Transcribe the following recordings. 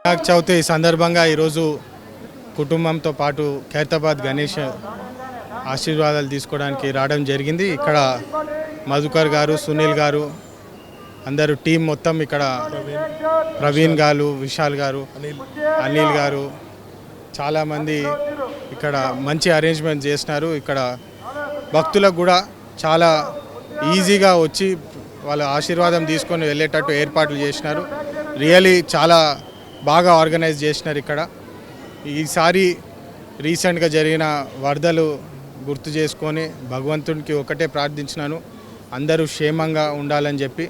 వినాయక చవితి సందర్భంగా ఈరోజు కుటుంబంతో పాటు ఖైరతాబాద్ గణేష్ ఆశీర్వాదాలు తీసుకోవడానికి రావడం జరిగింది. ఇక్కడ మధుకర్ గారు, సునీల్ గారు, అందరూ టీం మొత్తం ఇక్కడ ప్రవీణ్ గారు, విశాల్ గారు, అనిల్ గారు చాలామంది ఇక్కడ మంచి అరేంజ్మెంట్ చేసినారు. ఇక్కడ భక్తులకు కూడా చాలా ఈజీగా వచ్చి వాళ్ళ ఆశీర్వాదం తీసుకొని వెళ్ళేటట్టు ఏర్పాట్లు చేసినారు. రియలీ చాలా బాగా ఆర్గనైజ్ చేసినారు. ఇక్కడ ఈసారి రీసెంట్గా జరిగిన వరదలు గుర్తు చేసుకొని భగవంతునికి ఒకటే ప్రార్థించినాను, అందరూ క్షేమంగా ఉండాలని చెప్పి.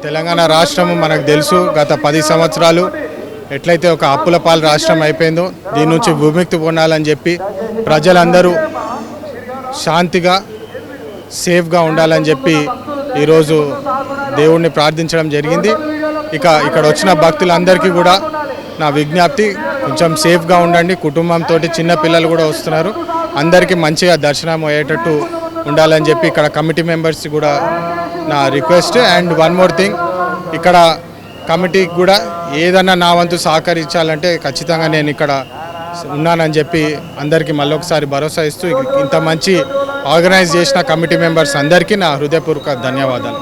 తెలంగాణ రాష్ట్రం మనకు తెలుసు, గత 10 సంవత్సరాలు ఎట్లయితే ఒక అప్పుల పాలు రాష్ట్రం అయిపోయిందో దీని నుంచి విముక్తి పొందాలని చెప్పి ప్రజలందరూ శాంతిగా సేఫ్గా ఉండాలని చెప్పి ఈరోజు దేవుణ్ణి ప్రార్థించడం జరిగింది. ఇక్కడ వచ్చిన భక్తులందరికీ కూడా నా విజ్ఞప్తి, కొంచెం సేఫ్గా ఉండండి. కుటుంబంతో చిన్న పిల్లలు కూడా వస్తున్నారు, అందరికీ మంచిగా దర్శనం అయ్యేటట్టు ఉండాలని చెప్పి ఇక్కడ కమిటీ మెంబర్స్ కూడా నా request. And one more thing, ఇక్కడ కమిటీకి కూడా ఏదన్నా నా వంతు సహకరించాలంటే ఖచ్చితంగా నేను ఇక్కడ ఉన్నానని చెప్పి అందరికీ మళ్ళొకసారి భరోసా ఇస్తూ ఇంత మంచి ఆర్గనైజ్ చేసిన కమిటీ మెంబర్స్ అందరికీ నా హృదయపూర్వక ధన్యవాదాలు.